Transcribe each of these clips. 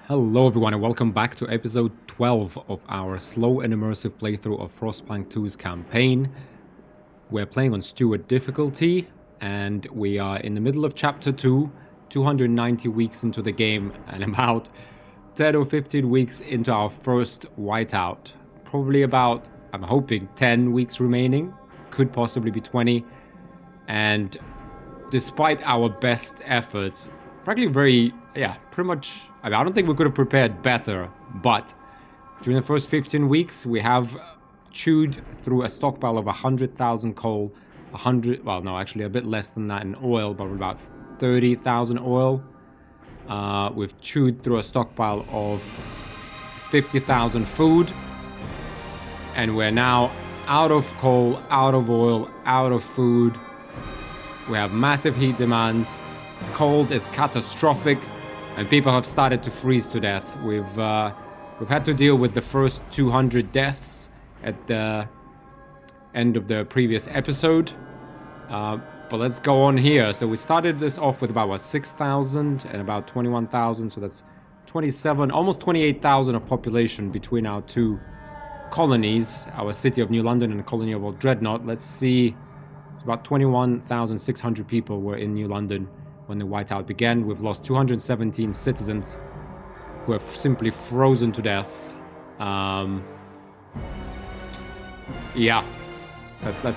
Hello everyone and welcome back to episode 12 of our slow and immersive playthrough of Frostpunk 2's campaign. We're playing on Steward difficulty and we are in the middle of chapter 2, 290 weeks into the game and about 10 or 15 weeks into our first whiteout. Probably about, I'm hoping, 10 weeks remaining, could possibly be 20. And despite our best efforts, frankly pretty much, I don't think we could have prepared better, but during the first 15 weeks, we have chewed through a stockpile of 100,000 coal, actually a bit less than that in oil, but about 30,000 oil. We've chewed through a stockpile of 50,000 food, and we're now out of coal, out of oil, out of food. We have massive heat demand. Cold is catastrophic, and people have started to freeze to death. We've had to deal with the first 200 deaths at the end of the previous episode. But let's go on here. So we started this off with about 6,000 and about 21,000. So that's 27, almost 28,000 of population between our two colonies, our city of New London and the colony of Old Dreadnought. Let's see. About 21,600 people were in New London when the whiteout began. We've lost 217 citizens who have simply frozen to death. That's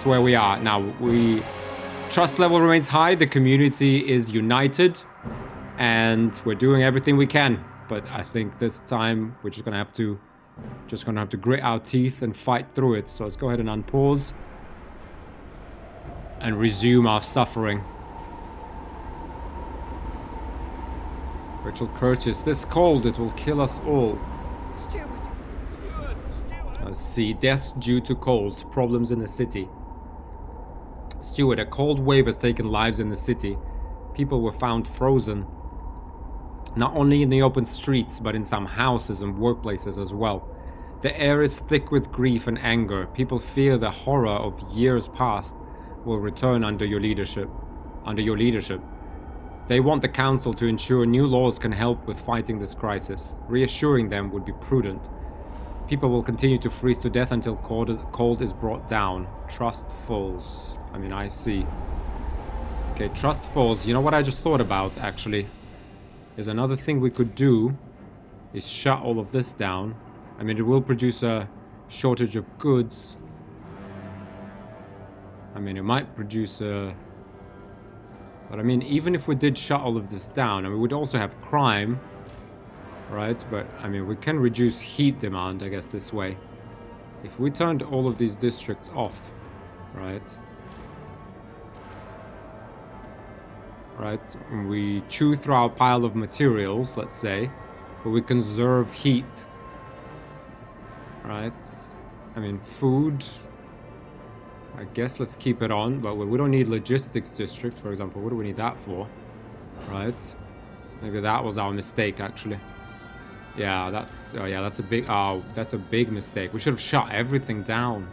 where we are. Now, trust level remains high, the community is united, and we're doing everything we can. But I think this time we're just gonna have to grit our teeth and fight through it. So let's go ahead and unpause and resume our suffering. Rachel Curtis, this cold, it will kill us all. Steward. Let's see, deaths due to cold, problems in the city. Steward, a cold wave has taken lives in the city. People were found frozen, not only in the open streets, but in some houses and workplaces as well. The air is thick with grief and anger. People fear the horror of years past will return under your leadership. They want the council to ensure new laws can help with fighting this crisis. Reassuring them would be prudent. People will continue to freeze to death until cold is brought down. Trust falls. I see. Okay, trust falls. You know what I just thought about, actually? Is another thing we could do is shut all of this down. It will produce a shortage of goods. It might produce a... But even if we did shut all of this down, we'd also have crime, right? But, we can reduce heat demand, I guess, this way. If we turned all of these districts off, right? And we chew through our pile of materials, let's say, but we conserve heat, right? Food... I guess let's keep it on, but we don't need logistics district, for example. What do we need that for? Right? Maybe that was our mistake, actually. Yeah, that's a big mistake. We should have shut everything down.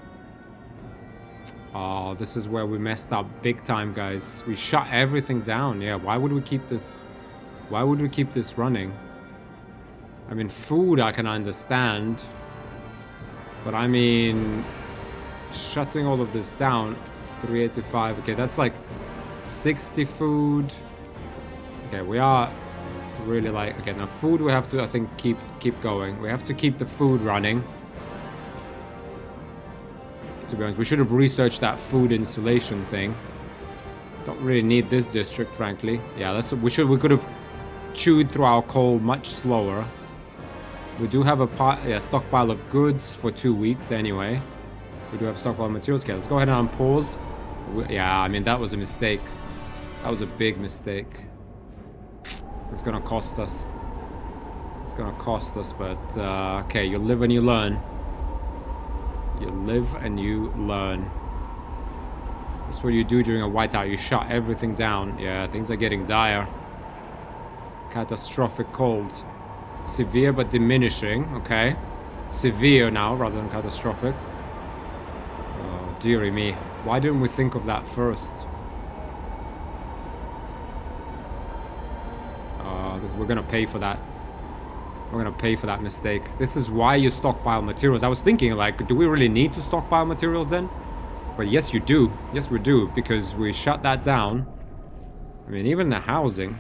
Oh, this is where we messed up big time, guys. We shut everything down. Yeah, why would we keep this? Why would we keep this running? Food I can understand, but shutting all of this down, 385. Okay, that's like 60 food. Okay, we are really okay, now food we have to, I think, keep going. We have to keep the food running. To be honest, we should have researched that food insulation thing. Don't really need this district, frankly. Yeah, we could have chewed through our coal much slower. We do have a stockpile of goods for 2 weeks anyway. We do have stockpile materials. Okay, let's go ahead and unpause. Yeah, that was a mistake. That was a big mistake. It's gonna cost us. It's gonna cost us, but okay, you live and you learn. You live and you learn. That's what you do during a whiteout. You shut everything down. Yeah, things are getting dire. Catastrophic cold. Severe but diminishing. Okay. Severe now rather than catastrophic. Dearie me. Why didn't we think of that first? We're gonna pay for that. We're gonna pay for that mistake. This is why you stockpile materials. I was thinking, like, do we really need to stockpile materials then? But yes, you do. Yes, we do, because we shut that down. I mean, even the housing.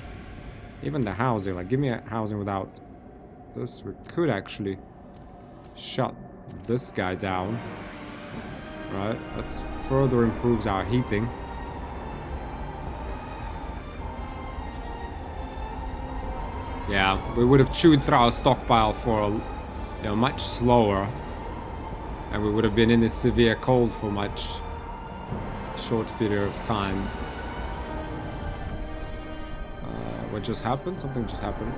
Even the housing. Like, give me a housing without this. We could actually shut this guy down. Right? That further improves our heating. Yeah, we would have chewed through our stockpile for, you know, much slower. And we would have been in this severe cold for much short period of time. What just happened? Something just happened.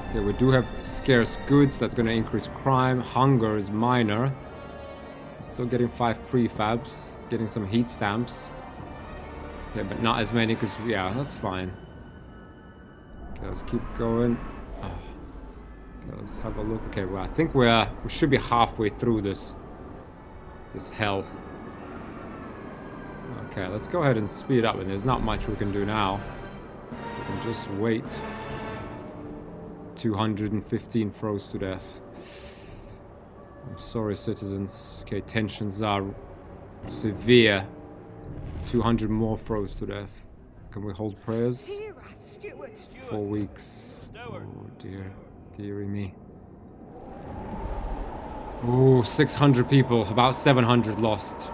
Okay, we do have scarce goods. That's going to increase crime. Hunger is minor. Still getting 5 prefabs. Getting some heat stamps. Okay, but not as many because, yeah, that's fine. Okay, let's keep going. Oh. Okay, let's have a look. Okay, well, I think we should be halfway through this hell. Okay, let's go ahead and speed up, and there's not much we can do now. We can just wait. 215 froze to death. I'm sorry, citizens. Okay, tensions are severe. 200 more froze to death. Can we hold prayers? 4 weeks. Oh dear. Dearie me. Oh, 600 people. About 700 lost.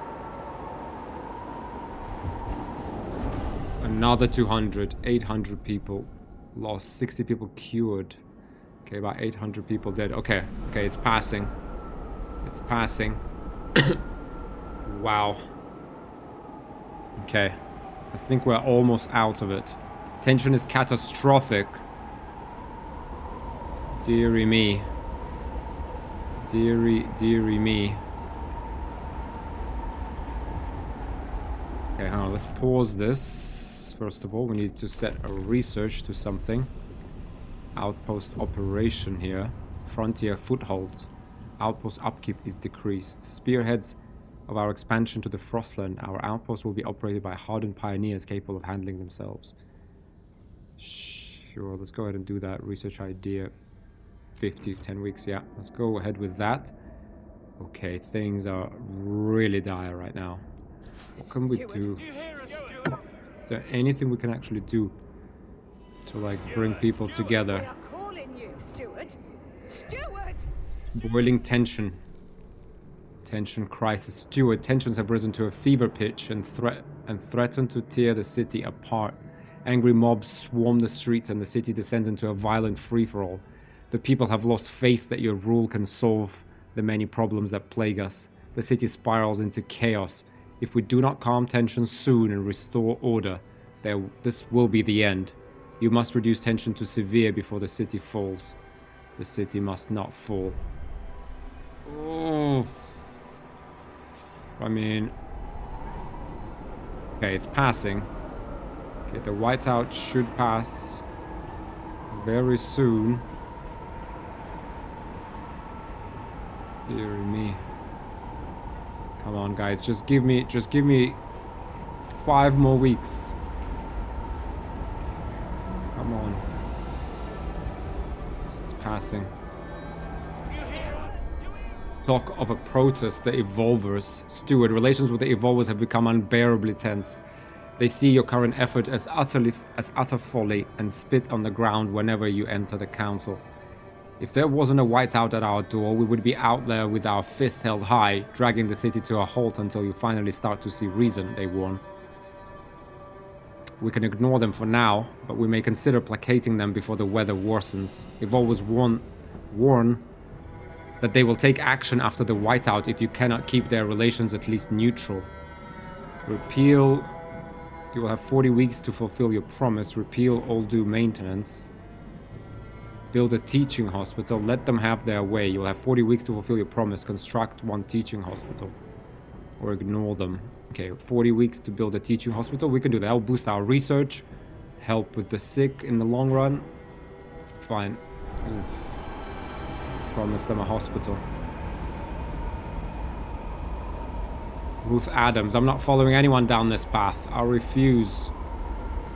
Another 200. 800 people lost. 60 people cured. Okay, about 800 people dead. Okay, okay, it's passing. It's passing. Wow. Okay. I think we're almost out of it. Tension is catastrophic. Dearie me. Dearie me. Okay, hang on, let's pause this. First of all, we need to set a research to something. Outpost operation here. Frontier footholds. Outpost upkeep is decreased. Spearheads of our expansion to the Frostland. Our outpost will be operated by hardened pioneers capable of handling themselves. Sure, let's go ahead and do that. Research idea. 10 weeks, yeah. Let's go ahead with that. Okay, things are really dire right now. What can we do? Is there anything we can actually do to, like, bring people together? We are calling you, Steward. Steward! Boiling tension. Tension crisis. Steward, tensions have risen to a fever pitch and threaten to tear the city apart. Angry mobs swarm the streets and the city descends into a violent free-for-all. The people have lost faith that your rule can solve the many problems that plague us. The city spirals into chaos. If we do not calm tensions soon and restore order, this will be the end. You must reduce tension to severe before the city falls. The city must not fall. Oh. I mean... Okay, it's passing. Okay, the whiteout should pass very soon. Dear me. Come on, guys, just give me 5 more weeks. Come on. It's passing. Talk of a protest, the Evolvers. Steward, relations with the Evolvers have become unbearably tense. They see your current effort as utter folly and spit on the ground whenever you enter the council. If there wasn't a whiteout at our door, we would be out there with our fists held high, dragging the city to a halt until you finally start to see reason, they warn. We can ignore them for now, but we may consider placating them before the weather worsens. Evolvers warn that they will take action after the whiteout if you cannot keep their relations at least neutral. Repeal... You will have 40 weeks to fulfill your promise. Repeal all due maintenance. Build a teaching hospital. Let them have their way. You will have 40 weeks to fulfill your promise. Construct 1 teaching hospital. Or ignore them. Okay, 40 weeks to build a teaching hospital. We can do that. That'll boost our research. Help with the sick in the long run. Fine. Oof. Promise them a hospital. Ruth Adams. I'm not following anyone down this path. I'll refuse.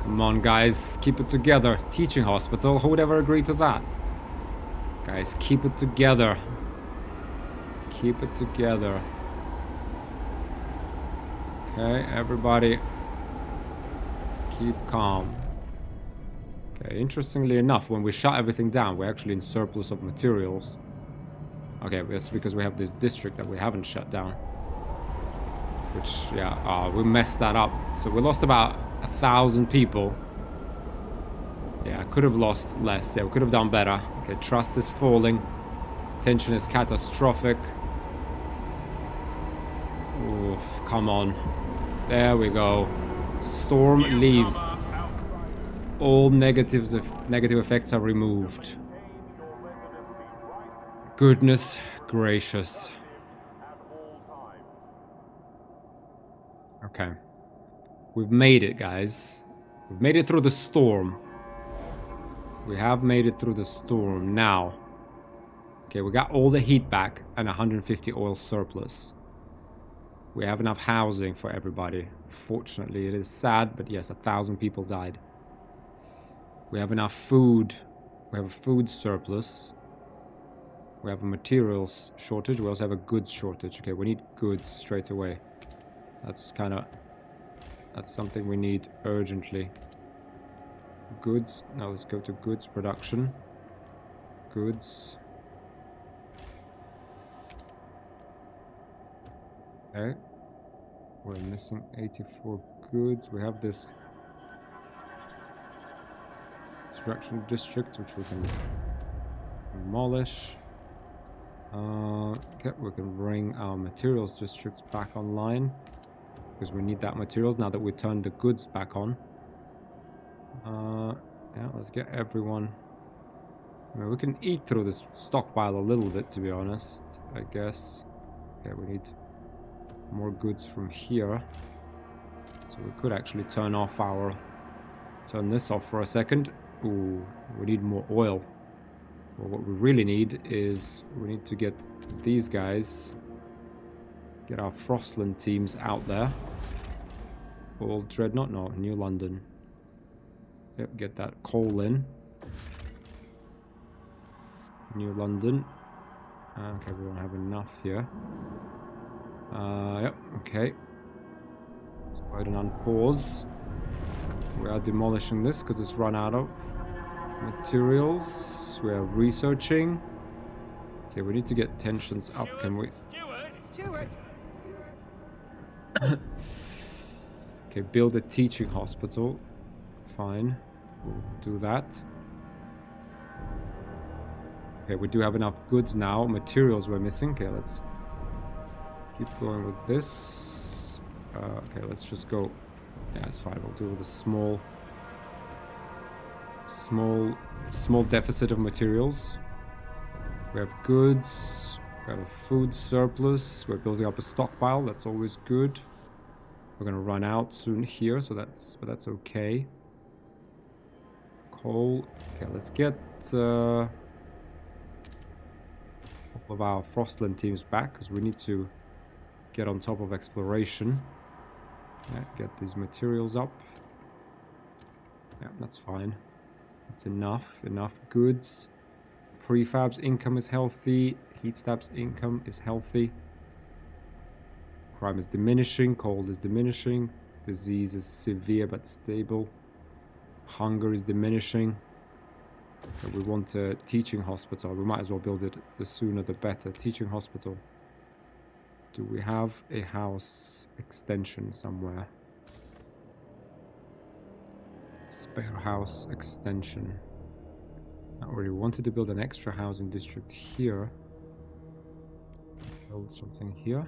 Come on, guys. Keep it together. Teaching hospital. Who would ever agree to that? Guys, keep it together. Keep it together. Okay, everybody. Keep calm. Okay, interestingly enough, when we shut everything down, we're actually in surplus of materials. Okay, that's because we have this district that we haven't shut down. Which, yeah, we messed that up. So we lost about 1,000 people. Yeah, could have lost less. Yeah, we could have done better. Okay, trust is falling. Tension is catastrophic. Oof, come on. There we go. Storm leaves. All negative effects are removed. Goodness gracious. Okay. We've made it, guys. We've made it through the storm. We have made it through the storm. Now. Okay, we got all the heat back and 150 oil surplus. We have enough housing for everybody. Fortunately, it is sad, but yes, 1,000 people died. We have enough food. We have a food surplus. We have a materials shortage. We also have a goods shortage. Okay, we need goods straight away. That's something we need urgently. Goods. Now let's go to goods production. Goods. Okay. We're missing 84 goods. We have this extraction district, which we can demolish. Okay, we can bring our materials districts back online. Because we need that materials now that we turned the goods back on. Yeah, let's get everyone. I mean, we can eat through this stockpile a little bit, to be honest, I guess. Okay, we need more goods from here. So we could actually turn this off for a second. Ooh, we need more oil. Well, what we really need is we need to get these guys, get our Frostland teams out there. Old Dreadnought, no, New London. Yep, get that coal in. New London. Okay, we don't have enough here. Yep, okay. Let's go ahead and unpause. We are demolishing this because it's run out of materials. We are researching. Okay, we need to get tensions up. Can we? Steward! Okay, build a teaching hospital. Fine. We'll do that. Okay, we do have enough goods now. Materials we're missing. Okay, let's keep going with this. Okay, let's just go. Yeah, it's fine. We'll do with a small deficit of materials. We have goods. We have a food surplus. We're building up a stockpile. That's always good. We're gonna run out soon here, so that's okay. Coal. Okay, let's get all of our Frostland teams back because we need to get on top of exploration. Yeah, get these materials up. Yeah, that's fine. That's enough. Enough goods. Prefab's income is healthy. Heatstab's income is healthy. Crime is diminishing. Cold is diminishing. Disease is severe but stable. Hunger is diminishing. Okay, we want a teaching hospital. We might as well build it the sooner the better. Teaching hospital. Do we have a house extension somewhere? Spare house extension. I already wanted to build an extra housing district here. Build something here.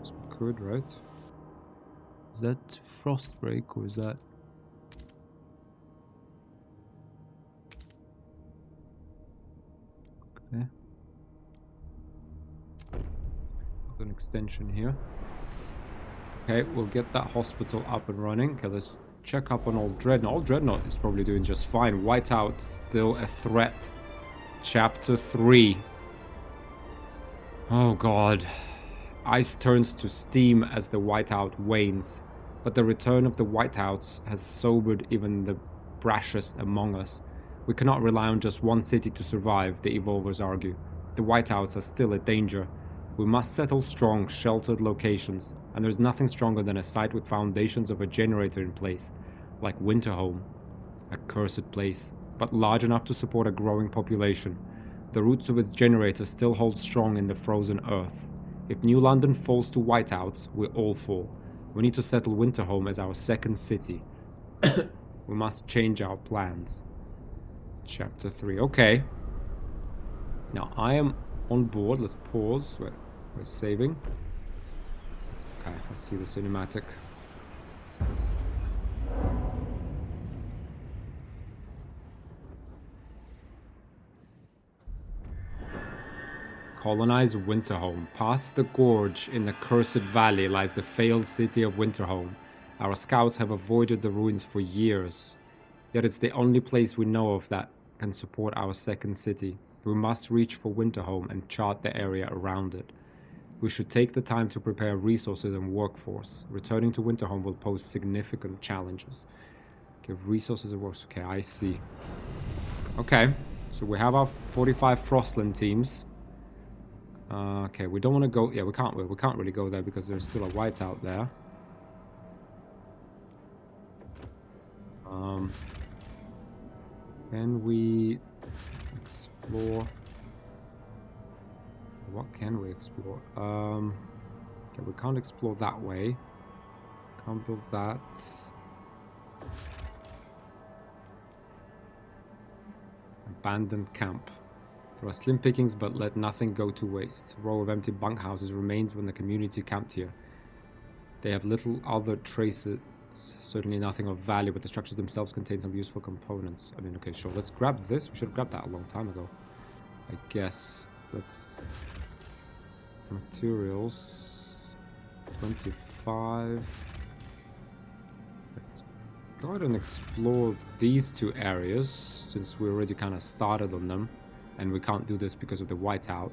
So we could, right? Is that Frostbreak or is that... Okay. An extension here. Okay, we'll get that hospital up and running. Okay, let's check up on Old Dreadnought. Old Dreadnought is probably doing just fine. Whiteout still a threat. Chapter 3. Oh god. Ice turns to steam as the whiteout wanes, but the return of the whiteouts has sobered even the brashest among us. We cannot rely on just one city to survive, the evolvers argue. The whiteouts are still a danger. We must settle strong, sheltered locations, and there's nothing stronger than a site with foundations of a generator in place, like Winterhome. A cursed place, but large enough to support a growing population. The roots of its generator still hold strong in the frozen earth. If New London falls to whiteouts, we all fall. We need to settle Winterhome as our second city. We must change our plans. Chapter 3. Okay. Now, I am on board. Let's pause. We're saving. Okay, let's see the cinematic. Colonize Winterhome. Past the gorge in the Cursed Valley lies the failed city of Winterhome. Our scouts have avoided the ruins for years. Yet it's the only place we know of that can support our second city. We must reach for Winterhome and chart the area around it. We should take the time to prepare resources and workforce. Returning to Winterhome will pose significant challenges. Okay, resources and workforce. Okay, I see. Okay, so we have our 45 Frostland teams. Okay, we don't want to go. Yeah, we can't really go there because there's still a whiteout there. Can we explore? What can we explore? Okay, we can't explore that way. Can't build that. Abandoned camp. There are slim pickings, but let nothing go to waste. A row of empty bunkhouses remains when the community camped here. They have little other traces, certainly nothing of value, but the structures themselves contain some useful components. I mean, okay, sure. Let's grab this. We should have grabbed that a long time ago, I guess. Let's... Materials... 25... Let's go ahead and explore these two areas, since we already kind of started on them. And we can't do this because of the whiteout.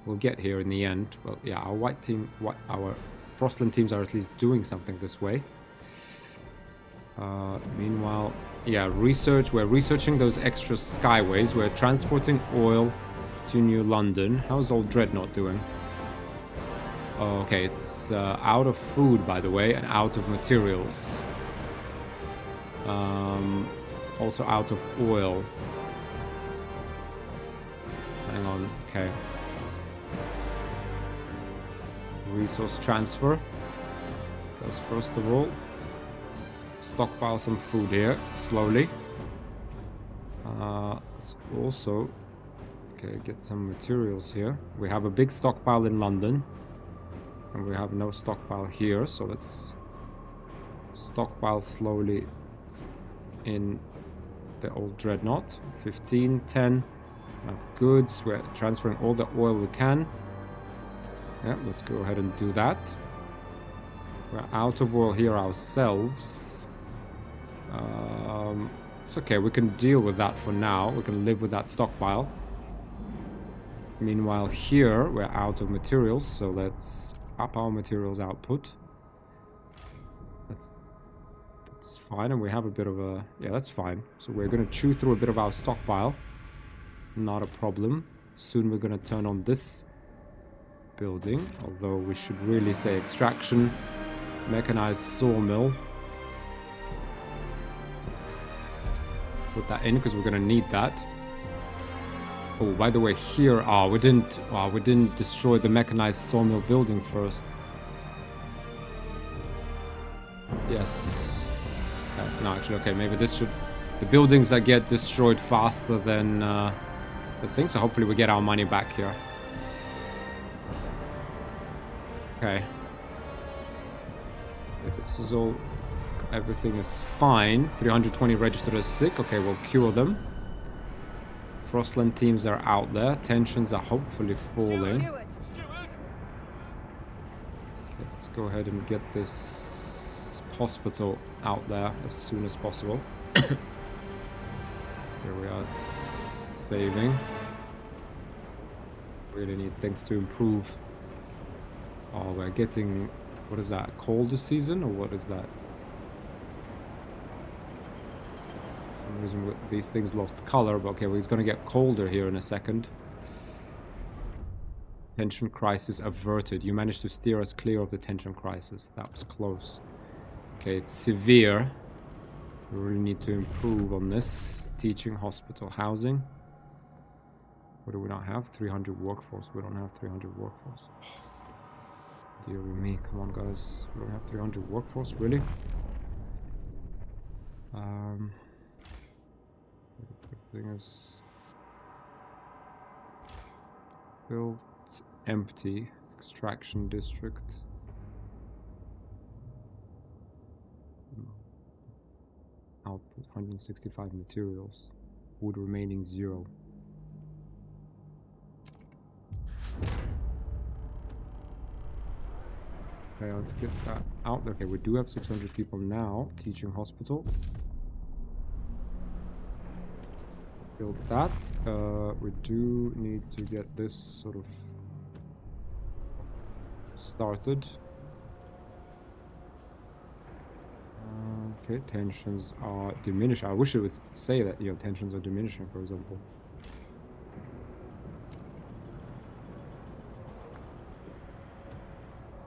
We'll get here in the end. Well, yeah, our Frostland teams are at least doing something this way. Meanwhile, yeah, research. We're researching those extra skyways. We're transporting oil to New London. How's old Dreadnought doing? Oh, okay, it's out of food, by the way, and out of materials. Also out of oil. Hang on, okay. Resource transfer. Because first of all, stockpile some food here, slowly. Let's also, okay, get some materials here. We have a big stockpile in London. And we have no stockpile here, so let's stockpile slowly in the old Dreadnought. 15, 10. Of goods. We're transferring all the oil we can. Yeah, let's go ahead and do that. We're out of oil here ourselves. It's okay, we can deal with that for now. We can live with that stockpile. Meanwhile, here we're out of materials, so let's up our materials output. That's fine, and we have a bit of a... Yeah, that's fine. So we're going to chew through a bit of our stockpile. Not a problem. Soon we're going to turn on this building, although we should really say extraction, mechanized sawmill. Put that in because we're going to need that. Oh, by the way, here, we didn't destroy the mechanized sawmill building first. Yes. Okay, no, actually, okay, maybe this should... The buildings that get destroyed faster than the thing, so hopefully we get our money back here. Okay. This is all... Everything is fine. 320 registered as sick. Okay, we'll cure them. Frostland teams are out there. Tensions are hopefully falling. Okay, let's go ahead and get this hospital out there as soon as possible. Here we are, saving. Really need things to improve. Oh, we're getting... What is that? Colder season, or what is that? some reason these things lost color, but okay, well, it's gonna get colder here in a second. Tension crisis averted. You managed to steer us clear of the tension crisis. That was close. Okay, it's severe. We really need to improve on this. Teaching, hospital, housing. What do we not have? 300 workforce. We don't have 300 workforce. Dear me, come on guys. We don't have 300 workforce, really? The thing is built empty. Extraction district. Output 165 materials. Wood remaining 0. Okay, let's get that out. Okay, we do have 600 people now. Teaching hospital. Build that. We do need to get this sort of started. Okay, tensions are diminishing. I wish it would say that, you know, tensions are diminishing, for example.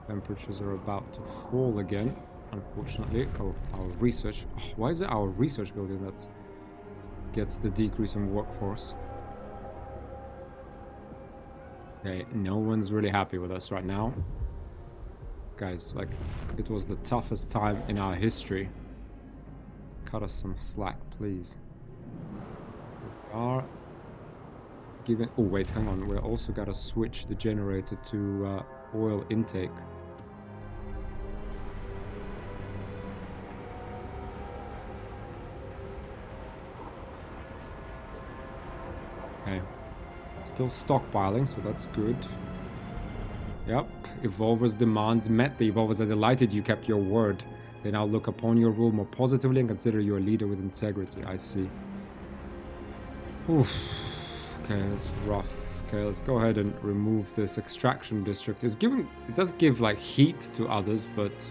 Temperatures are about to fall again, unfortunately. Oh, our research. Oh, why is it our research building that gets the decrease in workforce? Okay, no one's really happy with us right now. Guys, like, it was the toughest time in our history. Cut us some slack, please. We are giving... Oh, wait, hang on. We also got to switch the generator to oil intake. Okay. Still stockpiling, so that's good. Yep. Evolver's demands met. The Evolvers are delighted you kept your word. They now look upon your rule more positively and consider you a leader with integrity. I see. Oof. Okay, that's rough. Okay, let's go ahead and remove this extraction district. It does give like heat to others, but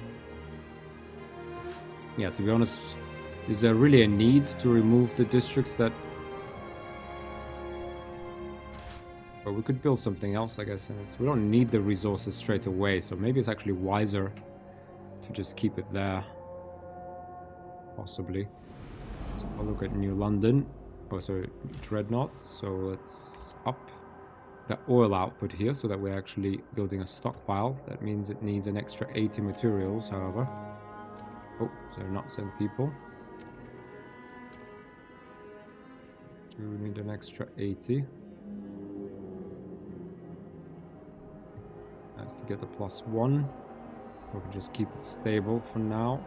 yeah, to be honest, is there really a need to remove the districts that... But we could build something else, I guess, and we don't need the resources straight away, so maybe it's actually wiser to just keep it there. Possibly. So I'll look at New London. Oh, sorry, Dreadnought. So let's up the oil output here so that we're actually building a stockpile. That means it needs an extra 80 materials, however. Oh, so not send people. Do we need an extra 80? Nice to get the +1. We can just keep it stable for now.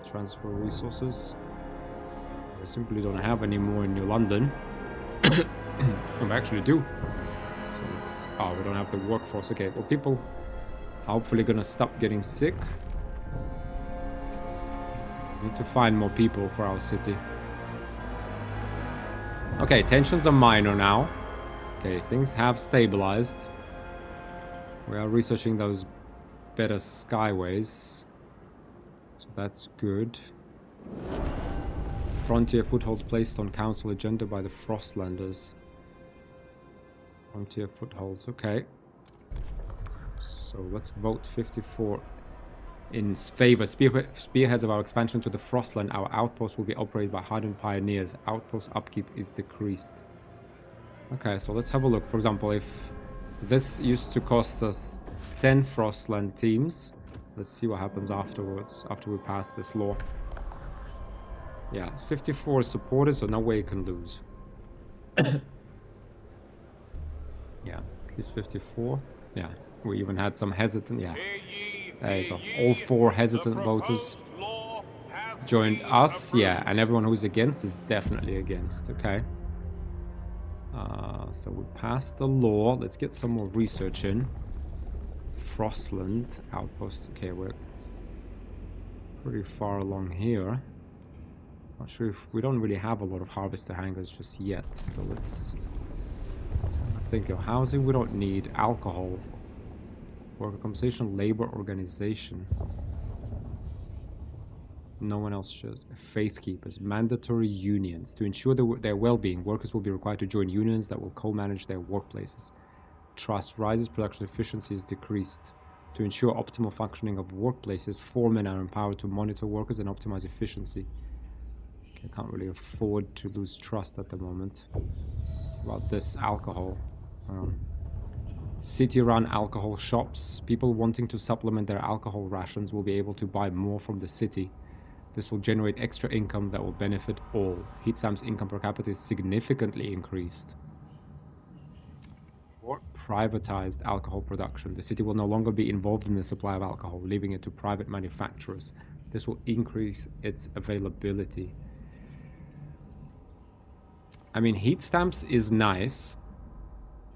Transfer resources. We simply don't have any more in New London. We actually do. So it's, oh, we don't have the workforce. Okay, well, people are hopefully gonna stop getting sick. We need to find more people for our city. Okay, tensions are minor now. Okay, things have stabilized. We are researching those better skyways. So that's good. Frontier foothold placed on council agenda by the Frostlanders. Frontier footholds, okay. So let's vote 54 in favor. Spearheads of our expansion to the Frostland. Our outpost will be operated by hardened pioneers. Outpost upkeep is decreased. Okay, so let's have a look. For example, if this used to cost us 10 Frostland teams. Let's see what happens afterwards, after we pass this law. Yeah, 54 supported, so no way you can lose. Yeah, at least 54. Yeah, we even had some hesitant, yeah. There you go. All 4 hesitant voters joined us, yeah, and everyone who's against is definitely against, okay. So we passed the law. Let's get some more research in. Frostland outpost. Okay, we're pretty far along here. Not sure if we don't really have a lot of harvester hangars just yet. So let's think of housing. We don't need alcohol. Worker compensation, labor organization. No one else shows. Faith keepers. Mandatory unions. To ensure their well-being, workers will be required to join unions that will co-manage their workplaces. Trust rises, production efficiency is decreased. To ensure optimal functioning of workplaces, foremen are empowered to monitor workers and optimize efficiency. Okay, I can't really afford to lose trust at the moment. About this alcohol. City-run alcohol shops. People wanting to supplement their alcohol rations will be able to buy more from the city. This will generate extra income that will benefit all. Heat Stamp's income per capita is significantly increased. Or privatized alcohol production. The city will no longer be involved in the supply of alcohol, leaving it to private manufacturers. This will increase its availability. I mean, heat stamps is nice,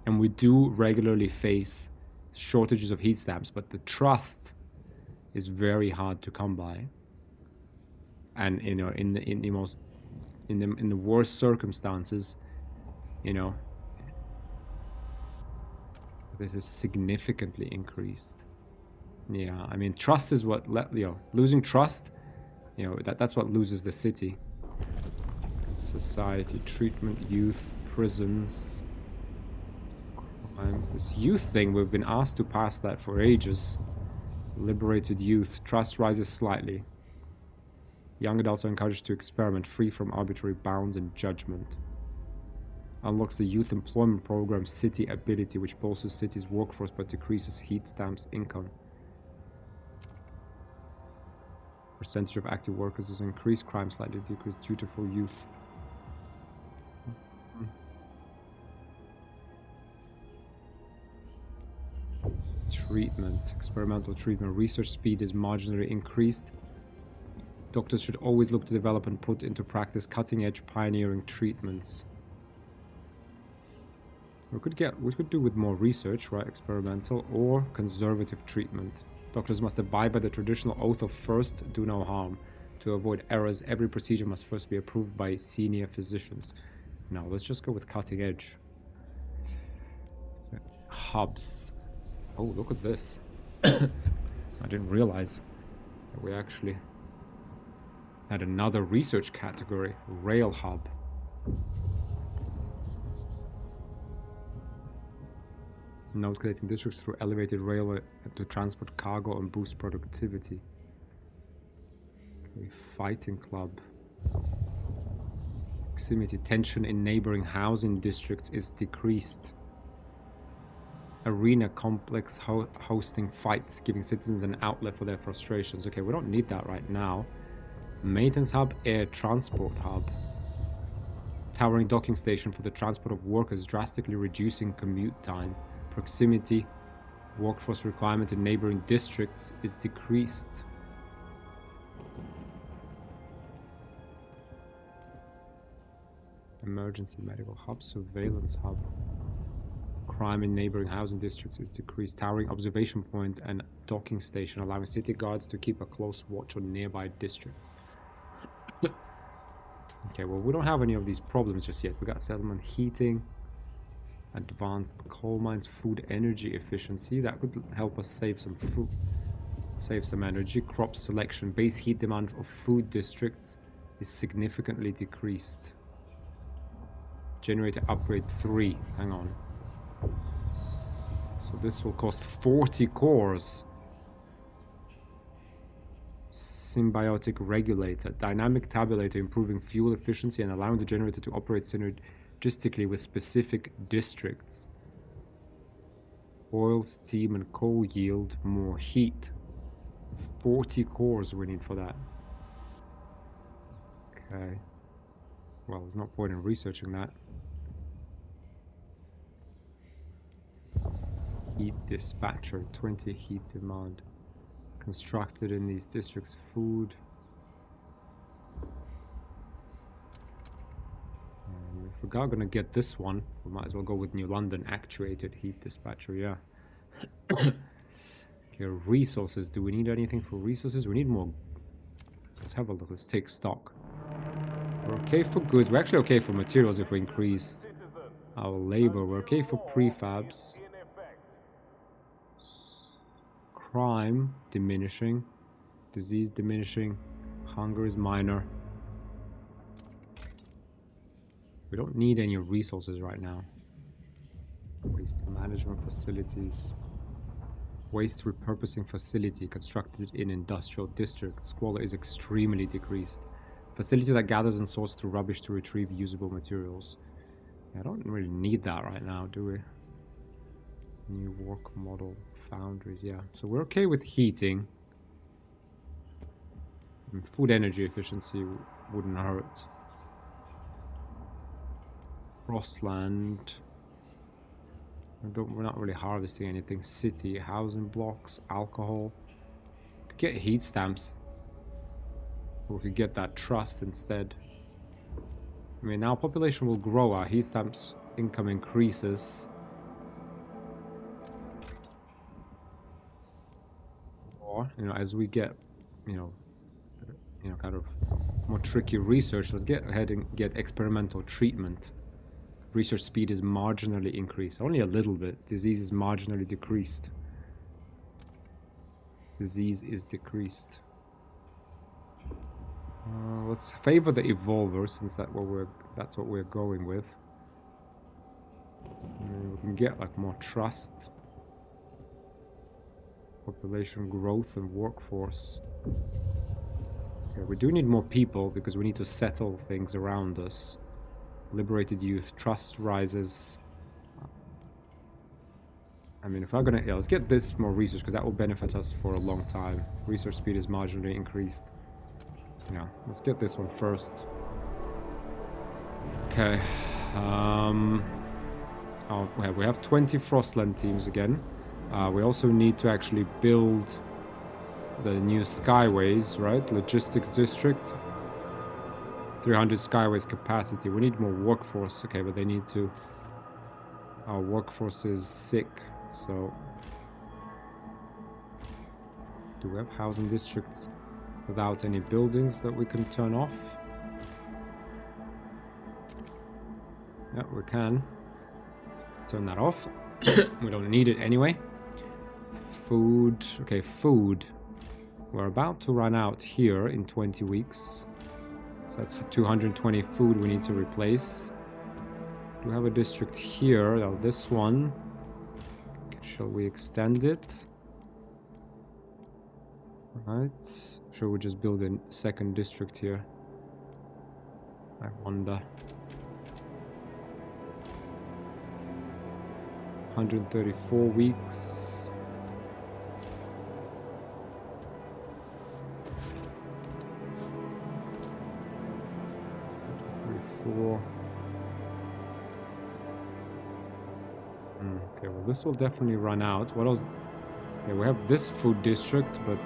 and we do regularly face shortages of heat stamps, but the trust is very hard to come by. And you know, in the worst circumstances, you know, this is significantly increased. Yeah, I mean, trust is what losing trust, you know, that's what loses the city. Society, treatment, youth, prisons. This youth thing, we've been asked to pass that for ages. Liberated youth, trust rises slightly. Young adults are encouraged to experiment, free from arbitrary bounds and judgment. Unlocks the youth employment program City Ability, which bolsters city's workforce but decreases Heat Stamp's income. Percentage of active workers is increased, crime slightly decreased, dutiful youth. Treatment, experimental treatment. Research speed is marginally increased. Doctors should always look to develop and put into practice cutting-edge pioneering treatments. We could do with more research, right? Experimental or conservative treatment. Doctors must abide by the traditional oath of first do no harm. To avoid errors, every procedure must first be approved by senior physicians. Now, let's just go with cutting edge. So, hubs. Oh, look at this. I didn't realize that we actually had another research category, rail hub. Node connecting districts through elevated rail to transport cargo and boost productivity. Okay, fighting club. Proximity tension in neighboring housing districts is decreased. Arena complex hosting fights, giving citizens an outlet for their frustrations. Okay, we don't need that right now. Maintenance hub, air transport hub. Towering docking station for the transport of workers, drastically reducing commute time. Proximity, workforce requirement in neighboring districts is decreased. Emergency medical hub, surveillance hub. Crime in neighboring housing districts is decreased. Towering observation point and docking station, allowing city guards to keep a close watch on nearby districts. Okay, well, we don't have any of these problems just yet. We got settlement heating, advanced coal mines, food energy efficiency. That could help us save some food, save some energy. Crop selection, base heat demand of food districts is significantly decreased. Generator upgrade 3. Hang on. So this will cost 40 cores. Symbiotic regulator, dynamic tabulator, improving fuel efficiency and allowing the generator to operate synergistically with specific districts. Oil, steam, and coal yield more heat. 40 cores we need for that. Okay. Well, there's no point in researching that. Heat dispatcher, 20 heat demand. Constructed in these districts. Food. If we're gonna get this one, we might as well go with New London actuated heat dispatcher, yeah. Okay, resources. Do we need anything for resources? We need more. Let's have a look. Let's take stock. We're okay for goods. We're actually okay for materials if we increase our labor. We're okay for prefabs. Crime diminishing. Disease diminishing. Hunger is minor. We don't need any resources right now. Waste management facilities. Waste repurposing facility constructed in industrial district. Squalor is extremely decreased. Facility that gathers and sorts through rubbish to retrieve usable materials. I don't really need that right now, do we? New work model. Foundries, yeah. So we're okay with heating. And food energy efficiency wouldn't hurt. Frostland. We're not really harvesting anything. City, housing blocks, alcohol. Could get heat stamps. Or we could get that trust instead. I mean, our population will grow, our heat stamps income increases. Or, you know, as we get, you know, kind of more tricky research, let's get ahead and get experimental treatment. Research speed is marginally increased, only a little bit. Disease is marginally decreased. Disease is decreased. Let's favor the evolver since that's what we're going with. We can get like more trust, population growth, and workforce. Okay, we do need more people because we need to settle things around us. Liberated youth, trust rises. I mean, if I'm gonna, yeah, let's get this more research because that will benefit us for a long time. Research speed is marginally increased. Yeah, let's get this one first. Okay. Oh, we have 20 Frostland teams again. We also need to actually build the new Skyways, right? Logistics district. 300 Skyways capacity. We need more workforce. Okay, but they need to... Our workforce is sick, so... Do we have housing districts without any buildings that we can turn off? Yeah, we can. Let's turn that off. We don't need it anyway. Food. Okay, food. We're about to run out here in 20 weeks. So that's 220 food we need to replace. Do we have a district here? Oh, this one. Shall we extend it? Alright. Should we just build a second district here? I wonder. 134 weeks. Okay, well this will definitely run out. What else? Okay, we have this food district, but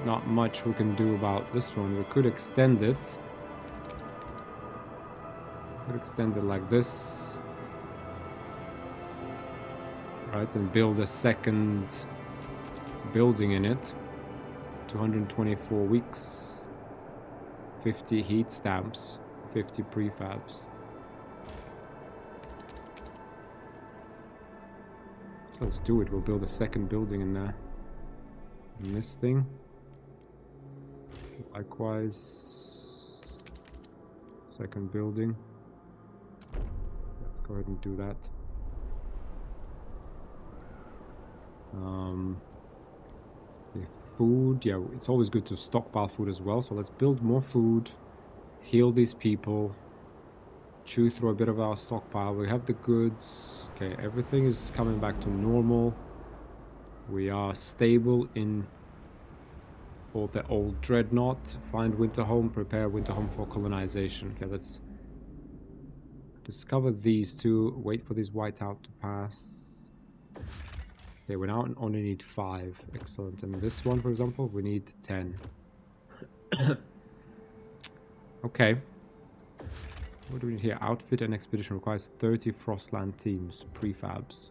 not much we can do about this one. We could extend it. Could extend it like this. Right, and build a second building in it. 224 weeks. 50 heat stamps. 50 prefabs. So let's do it. We'll build a second building in there. And this thing. Likewise. Second building. Let's go ahead and do that. Okay, food. Yeah, it's always good to stockpile food as well. So let's build more food. Heal these people. Chew through a bit of our stockpile. We have the goods. Okay, everything is coming back to normal. We are stable in both the old dreadnought. Find winter home. Prepare winter home for colonization. Okay, let's discover these two. Wait for this whiteout to pass. Okay, we now only need 5. Excellent. And this one, for example, we need 10. Okay. What do we need here? Outfit and expedition requires 30 Frostland teams. Prefabs.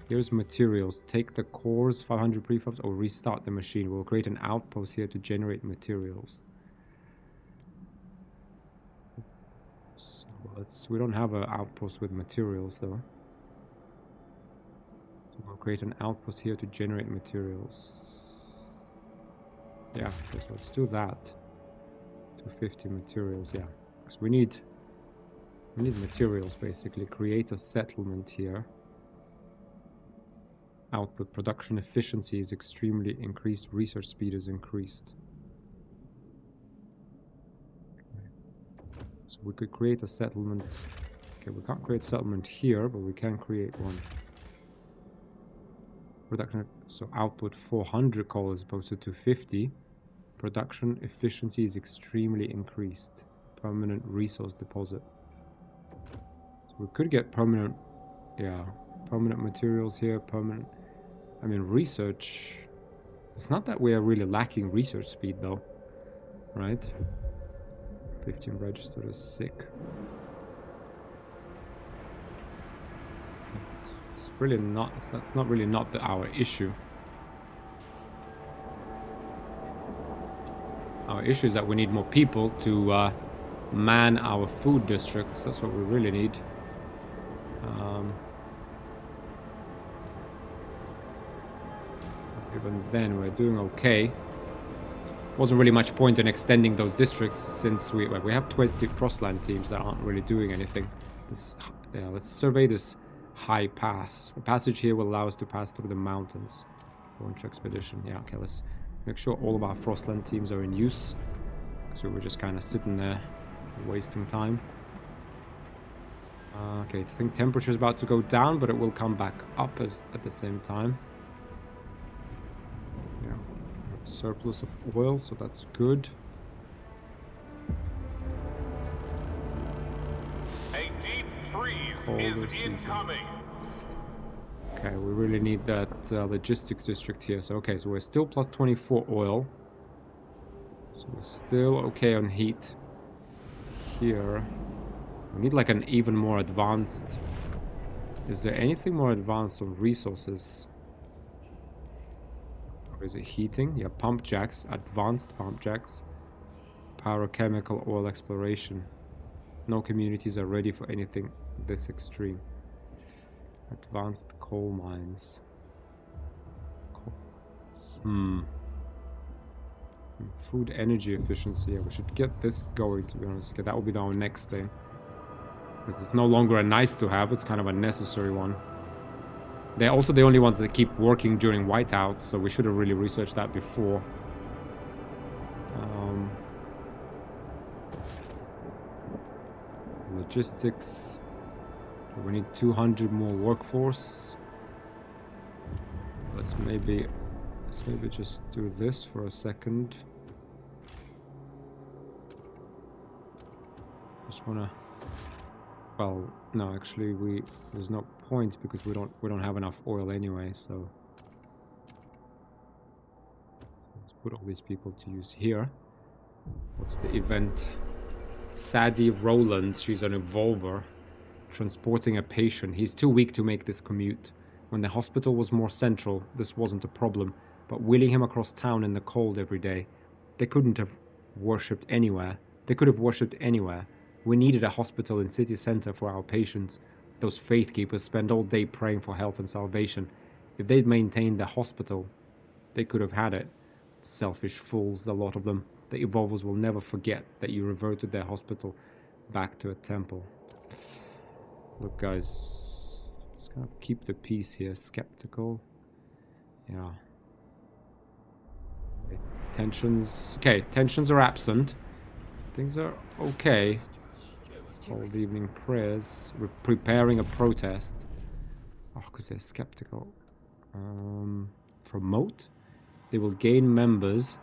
Here's materials. Take the cores, 500 prefabs, or restart the machine. We'll create an outpost here to generate materials. So we don't have an outpost with materials, though. So we'll create an outpost here to generate materials. Yeah, okay, so let's do that. 250 materials, yeah. Because we need materials, basically. Create a settlement here. Output production efficiency is extremely increased. Research speed is increased. Okay. So we could create a settlement. Okay, we can't create settlement here, but we can create one. Production, so output 400 coal as opposed to 250. Production efficiency is extremely increased. Permanent resource deposit. So we could get permanent, yeah, permanent materials here, permanent. I mean, research. It's not that we are really lacking research speed though, right? 15 registered as sick. It's really not. That's not really not our issue. Our issue is that we need more people to man our food districts. That's what we really need. Even then, we're doing okay. Wasn't really much point in extending those districts since we have 20 Frostland teams that aren't really doing anything. Yeah, let's survey this high pass. A passage here will allow us to pass through the mountains. Launch expedition. Yeah, okay, let's make sure all of our Frostland teams are in use. So we're just kind of sitting there, wasting time. Okay, I think temperature is about to go down, but it will come back up at the same time. Yeah, surplus of oil, so that's good. A deep freeze is incoming. Okay, we really need that logistics district here. So okay, so we're still plus 24 oil. So we're still okay on heat here. We need like an even more advanced. Is there anything more advanced on resources? Or is it heating? Yeah, pump jacks, advanced pump jacks, pyrochemical oil exploration. No communities are ready for anything this extreme. Advanced coal mines. Food energy efficiency. Yeah, we should get this going, to be honest. Okay, that will be our next thing. Because it's no longer a nice to have, it's kind of a necessary one. They're also the only ones that keep working during whiteouts, so we should have really researched that before. Logistics. We need 200 more workforce. Let's maybe just do this for a second. Just wanna. Well, no, actually, there's no point because we don't have enough oil anyway. So let's put all these people to use here. What's the event? Sadie Rowland. She's an evolver. Transporting a patient. He's too weak to make this commute. When the hospital was more central, this wasn't a problem, but wheeling him across town in the cold every day, they couldn't have worshipped anywhere. They could have worshipped anywhere. We needed a hospital in city center for our patients. Those faith keepers spend all day praying for health and salvation. If they'd maintained the hospital, they could have had it. Selfish fools, a lot of them. The evolvers will never forget that you reverted their hospital back to a temple. Look, guys, let's kind of keep the peace here. Skeptical. Yeah. Okay, tensions. Okay, tensions are absent. Things are okay. Hold evening prayers. We're preparing a protest. Oh, because they're skeptical. Promote. They will gain members.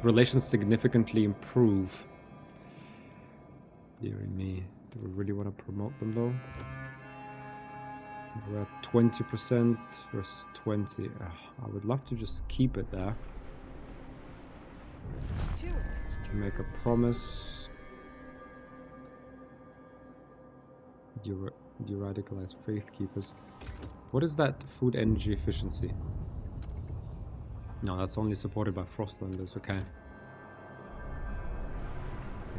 Relations significantly improve. Dear me. Do we really want to promote them though? We're at 20% versus 20. I would love to just keep it there. Steward. To make a promise. De-radicalize faith keepers. What is that food energy efficiency? No, that's only supported by Frostlanders, okay.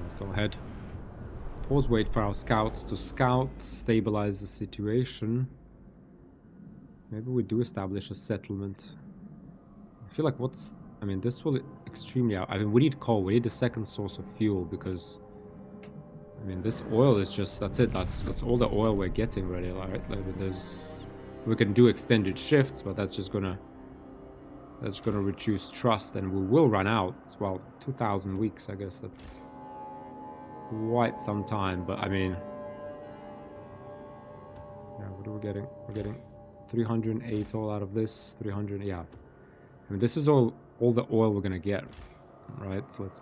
Let's go ahead. Pause, wait for our scouts to scout, stabilize the situation. Maybe we do establish a settlement. I feel like I mean, this will extremely out. I mean, we need coal. We need a second source of fuel because, I mean, this oil is just, that's it. That's all the oil we're getting really, right? Like, we can do extended shifts, but that's gonna reduce trust, and we will run out as well. 2,000 weeks, I guess that's quite some time, but I mean, yeah, what are we getting? We're getting 308 all out of this, 300, yeah. I mean, this is all the oil we're gonna get, right? So let's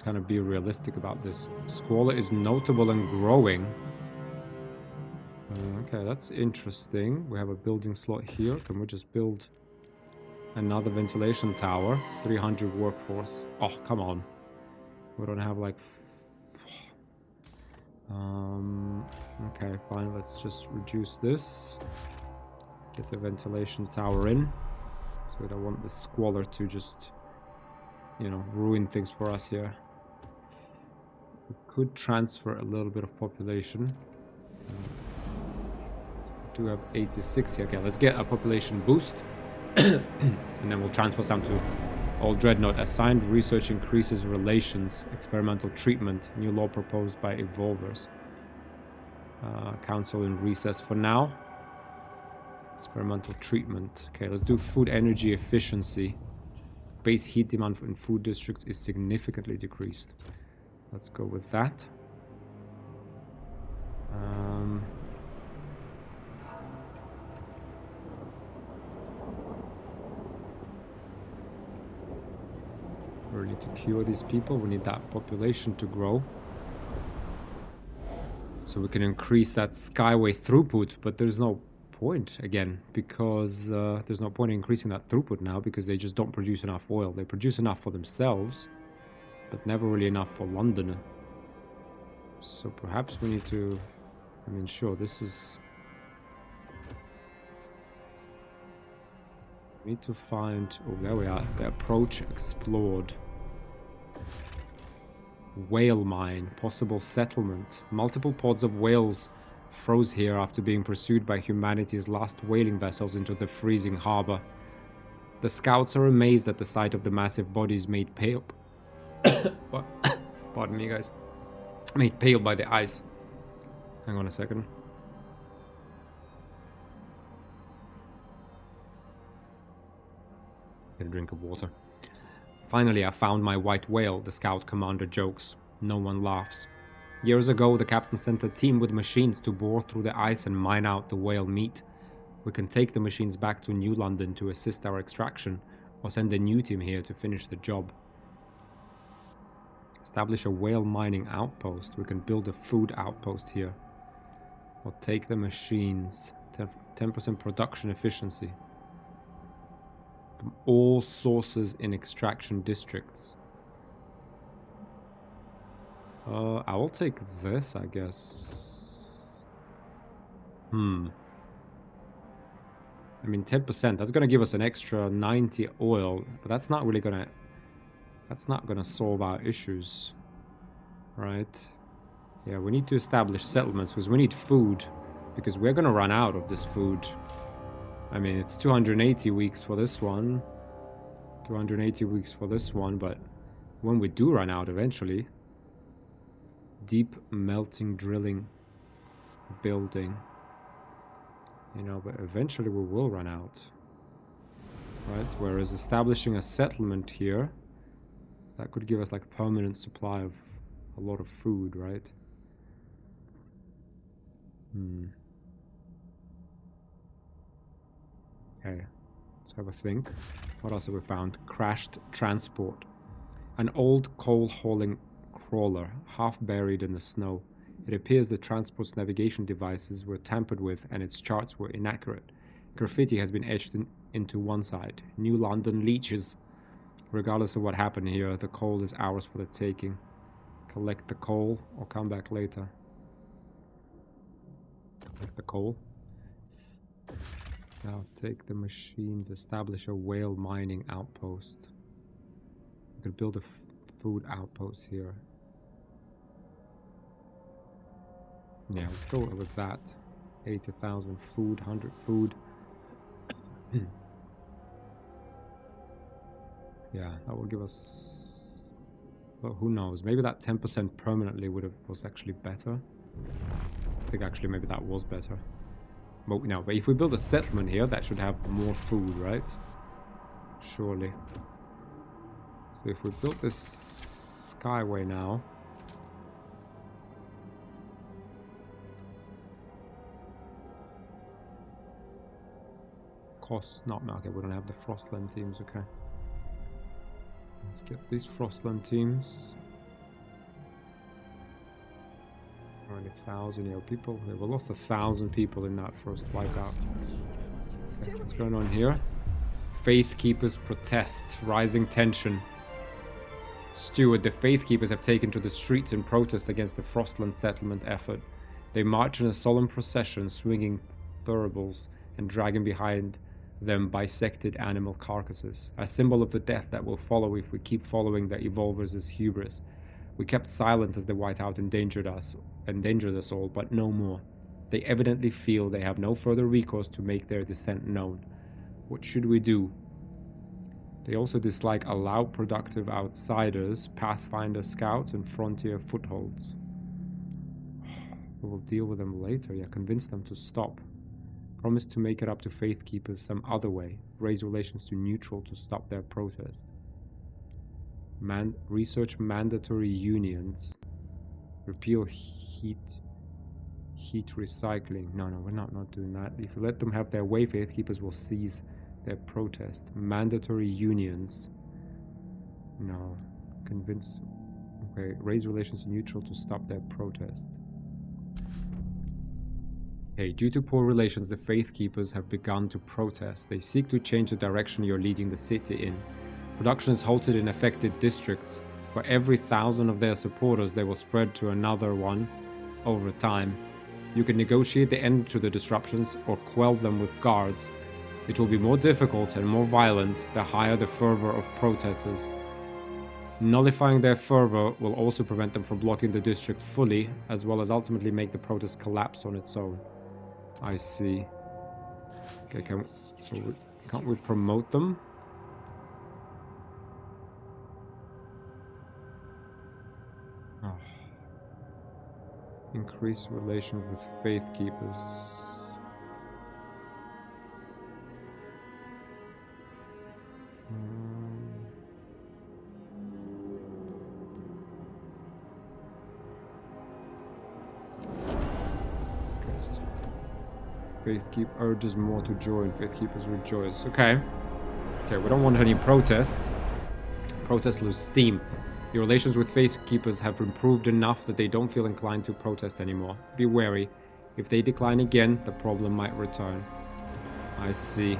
kind of be realistic about this. Squalor is notable and growing. Okay, that's interesting. We have a building slot here. Can we just build another ventilation tower? 300 workforce. Oh, come on. We don't have like... Okay, fine. Let's just reduce this. Get a ventilation tower in. So we don't want the squalor to just, you know, ruin things for us here. We could transfer a little bit of population. We do have 86 here. Okay, let's get a population boost. And then we'll transfer some to Old Dreadnought. Assigned research increases relations. Experimental treatment. New law proposed by evolvers. Council in recess for now. Experimental treatment. Okay, let's do food energy efficiency. Base heat demand in food districts is significantly decreased. Let's go with that. We need to cure these people. We need that population to grow. So we can increase that skyway throughput, but there's no point again, because there's no point in increasing that throughput now because they just don't produce enough oil. They produce enough for themselves, but never really enough for London. So perhaps we need to, I mean, sure, this is... We need to find, oh, there we are, the approach explored. Whale mine, possible settlement. Multiple pods of whales froze here after being pursued by humanity's last whaling vessels into the freezing harbor. The scouts are amazed at the sight of the massive bodies made pale. Pardon me, guys. Made pale by the ice. Hang on a second. Get a drink of water. Finally, I found my white whale, the scout commander jokes. No one laughs. Years ago, the captain sent a team with machines to bore through the ice and mine out the whale meat. We can take the machines back to New London to assist our extraction, or send a new team here to finish the job. Establish a whale mining outpost. We can build a food outpost here. Or take the machines. 10% production efficiency. From all sources in extraction districts. I will take this, I guess. I mean, 10%. That's gonna give us an extra 90 oil, but that's not really gonna... That's not gonna solve our issues, right? Yeah, we need to establish settlements because we need food, because we're gonna run out of this food. I mean, it's 280 weeks for this one, 280 weeks for this one, but when we do run out eventually, deep melting drilling, building, you know, but eventually we will run out, right? Whereas establishing a settlement here, that could give us like a permanent supply of a lot of food, right? Okay, let's have a think. What else have we found? Crashed transport. An old coal hauling crawler, half buried in the snow. It appears the transport's navigation devices were tampered with and its charts were inaccurate. Graffiti has been etched into one side. New London leeches. Regardless of what happened here, the coal is ours for the taking. Collect the coal or come back later. Collect the coal. Now take the machines, establish a whale mining outpost. We could build a food outpost here. Yeah, let's go with that. 80,000 food, 100 food. Yeah, that will give us... Well, who knows? Maybe that 10% permanently was actually better. I think actually maybe that was better. But no, but if we build a settlement here, that should have more food, right? Surely. So if we build this skyway now... Costs not... Okay, we don't have the Frostland teams, okay. Let's get these Frostland teams. Only 1,000 people. We lost 1,000 people in that first whiteout. Okay, what's going on here? Faith Keepers protest. Rising tension. Steward, the Faith Keepers have taken to the streets in protest against the Frostland settlement effort. They march in a solemn procession, swinging thuribles and dragging behind them bisected animal carcasses, a symbol of the death that will follow if we keep following the Evolvers' hubris. We kept silent as the whiteout endangered us all, but no more. They evidently feel they have no further recourse to make their dissent known. What should we do? They also dislike allow productive outsiders, Pathfinder scouts, and frontier footholds. We'll deal with them later. Yeah, convince them to stop. Promise to make it up to Faith Keepers some other way. Raise relations to neutral to stop their protest. Research mandatory unions. Repeal heat recycling. No, we're not doing that. If we let them have their way, Faith Keepers will seize their protest. Mandatory unions. No. Convince... Okay, raise relations to neutral to stop their protest. Okay, due to poor relations, the Faith Keepers have begun to protest. They seek to change the direction you're leading the city in. Production is halted in affected districts. For every 1,000 of their supporters, they will spread to another one over time. You can negotiate the end to the disruptions or quell them with guards. It will be more difficult and more violent the higher the fervor of protesters. Nullifying their fervor will also prevent them from blocking the district fully, as well as ultimately make the protest collapse on its own. I see. Okay, can't we promote them? Oh. Increase relations with Faith Keepers. Faith Keep urges more to join. Faith Keepers rejoice. Okay. Okay, we don't want any protests. Protests lose steam. Your relations with Faith Keepers have improved enough that they don't feel inclined to protest anymore. Be wary. If they decline again, the problem might return. I see.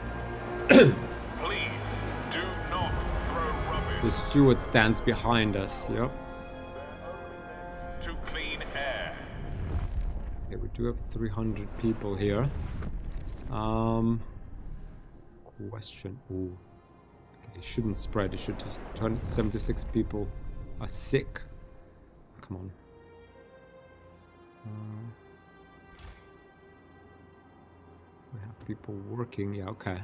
Please do not throw rubbish. The steward stands behind us. Yep. To clean air. Okay, we do have 300 people here. Question. Ooh. Okay, it shouldn't spread. It should just... 76 people are sick. Come on. We have people working. Yeah, okay.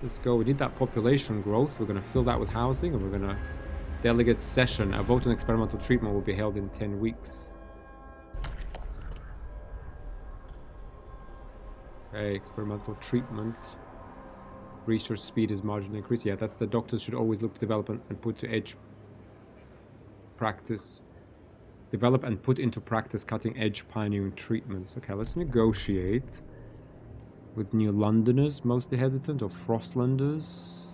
Let's go. We need that population growth. We're going to fill that with housing, and we're going to... Delegate session. A vote on experimental treatment will be held in 10 weeks. Okay, experimental treatment. Research speed is marginally increased. Yeah, that's the doctors should always look to develop and put to edge practice. Develop and put into practice cutting edge pioneering treatments. Okay, let's negotiate with New Londoners, mostly hesitant, or Frostlanders.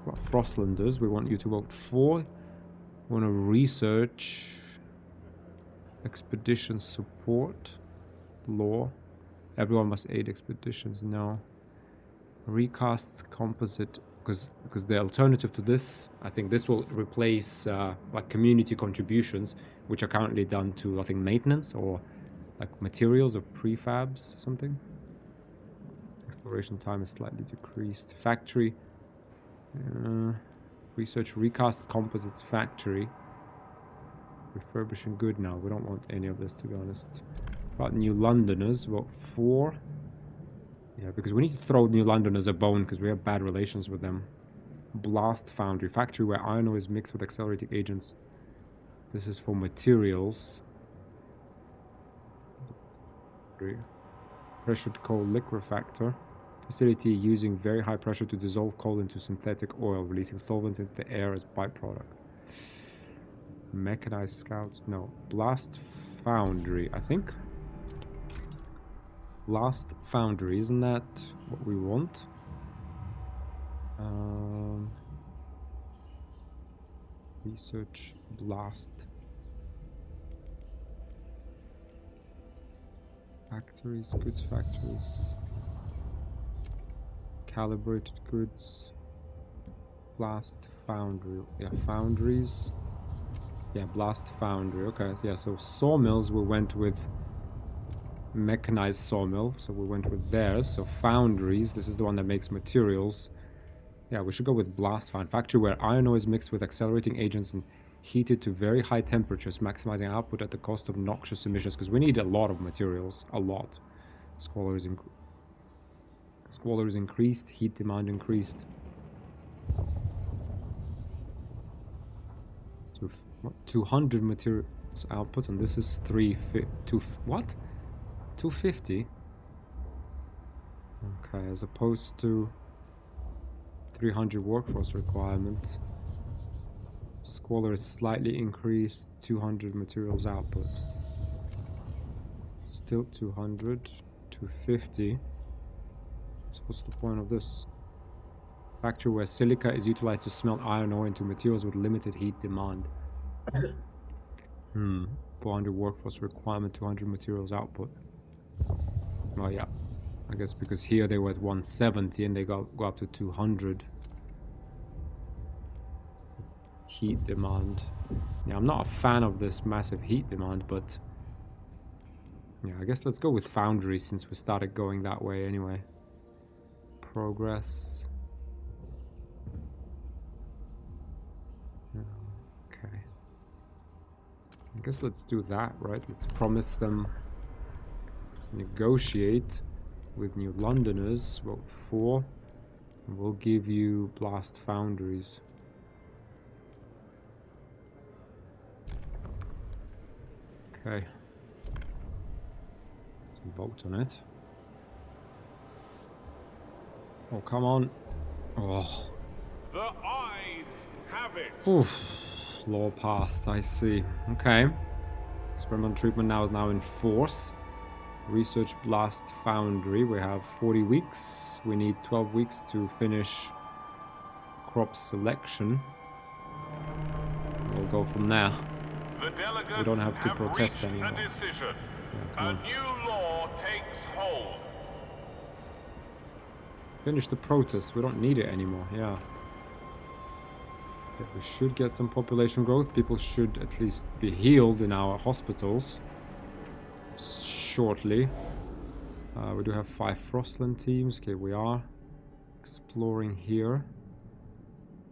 Well, Frostlanders, we want you to vote for. We want to research expedition support law. Everyone must aid expeditions. No. Recasts composite, because the alternative to this, I think this will replace like community contributions, which are currently done to, I think, maintenance or like materials or prefabs or something. Exploration time is slightly decreased. Factory. Research recast composites factory. Refurbishing good now. We don't want any of this, to be honest. About New Londoners, vote for. Yeah, because we need to throw New Londoners a bone because we have bad relations with them. Blast foundry. Factory where iron ore is mixed with accelerating agents. This is for materials. Pressured coal liquefactor. Facility using very high pressure to dissolve coal into synthetic oil, releasing solvents into the air as byproduct. Mechanized scouts. No. Blast foundry, I think. Blast foundry, isn't that what we want? Research blast factories, goods factories, calibrated goods, blast foundry. Yeah, foundries. Yeah, blast foundry. Okay, yeah, so sawmills we went with mechanized sawmill, so we went with theirs. So foundries, this is the one that makes materials. Yeah, we should go with blast foundry. Factory where iron ore is mixed with accelerating agents and heated to very high temperatures, maximizing output at the cost of noxious emissions, because we need a lot of materials. A lot. Squalor is increased, heat demand increased. 200 materials output, and this is 250? Okay, as opposed to 300 workforce requirement. Squalor is slightly increased, 200 materials output. Still 200, 250. So what's the point of this? Factory where silica is utilized to smelt iron ore into materials with limited heat demand. 400 workforce requirement, 200 materials output. Well, yeah. I guess because here they were at 170 and they go up to 200. Heat demand. Yeah, I'm not a fan of this massive heat demand, but yeah, I guess let's go with foundry since we started going that way anyway. Progress. Okay. I guess let's do that, right? Let's promise them. Let's negotiate with New Londoners. Vote 4. And we'll give you blast foundries. Okay. Let's vote on it. Oh, come on. Oh. The eyes have it. Oof. Law passed, I see. Okay. Experimental treatment now is in force. Research blast foundry. We have 40 weeks. We need 12 weeks to finish crop selection. We'll go from there. We don't have to protest anymore. A new law takes hold. Finish the protest. We don't need it anymore. Yeah. We should get some population growth. People should at least be healed in our hospitals shortly. We do have 5 Frostland teams. Okay, we are exploring here.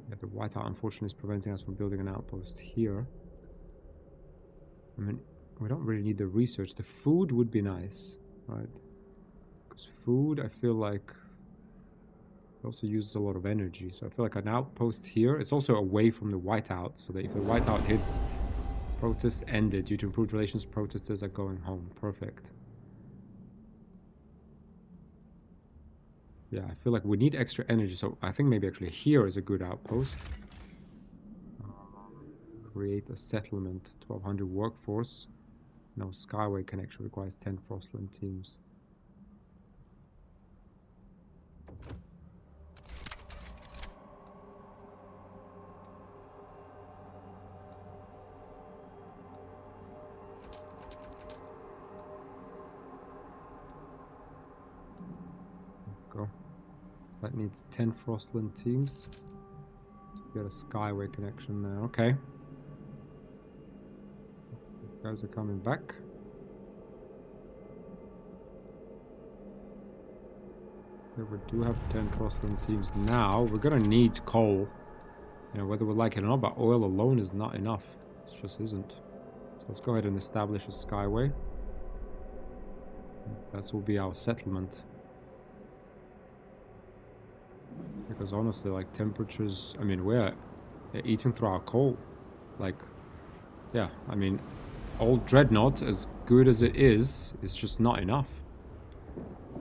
Yeah, the whiteout unfortunately is preventing us from building an outpost here. I mean, we don't really need the research. The food would be nice, right? Because food, I feel like, also uses a lot of energy. So I feel like an outpost here, it's also away from the whiteout, so that if the whiteout hits, protests ended. Due to improved relations, protesters are going home. Perfect. Yeah, I feel like we need extra energy, so I think maybe actually here is a good outpost. Create a settlement, 1200 workforce. No Skyway connection, requires 10 Frostland teams. Go. That needs 10 Frostland teams to get a Skyway connection there. Okay. Guys are coming back. Yeah, we do have 10 Frostland teams now. We're gonna need coal. You know, whether we like it or not, but oil alone is not enough. It just isn't. So let's go ahead and establish a Skyway. That will be our settlement. Because Because honestly, like, temperatures... I mean, they're eating through our coal. Like, yeah, I mean, old Dreadnought, as good as it is just not enough.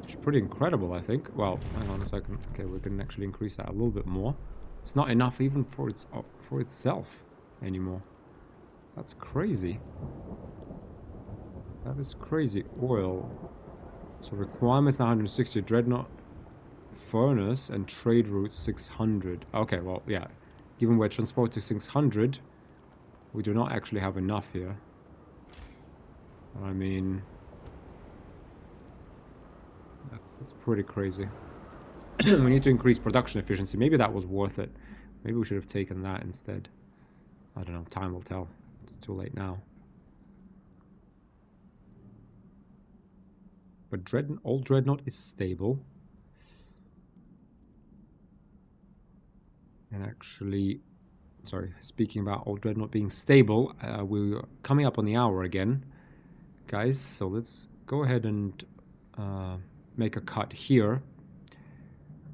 It's pretty incredible, I think. Well, hang on a second. Okay, we can actually increase that a little bit more. It's not enough even for itself anymore. That's crazy. That is crazy. Oil. So requirements 960, Dreadnought furnace and trade route 600. Okay, well, yeah. Given we're transporting 600, we do not actually have enough here. I mean, that's pretty crazy. We need to increase production efficiency. Maybe that was worth it. Maybe we should have taken that instead. I don't know. Time will tell. It's too late now. But old Dreadnought is stable. And actually, sorry, speaking about old Dreadnought being stable, we're coming up on the hour again, guys. So let's go ahead and make a cut here.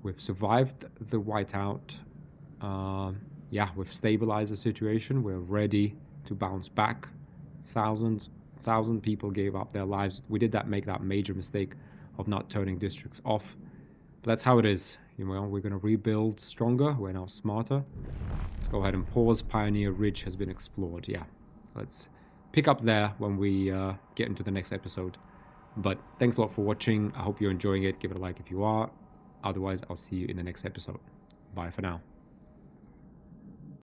We've survived the whiteout. Yeah, we've stabilized the situation. We're ready to bounce back. Thousand people gave up their lives. We did make that major mistake of not turning districts off. But that's how it is. You know, we're going to rebuild stronger. We're now smarter. Let's go ahead and pause. Pioneer Ridge has been explored. Yeah, let's pick up there when we get into the next episode. But thanks a lot for watching. I hope you're enjoying it. Give it a like if you are. Otherwise, I'll see you in the next episode. Bye for now.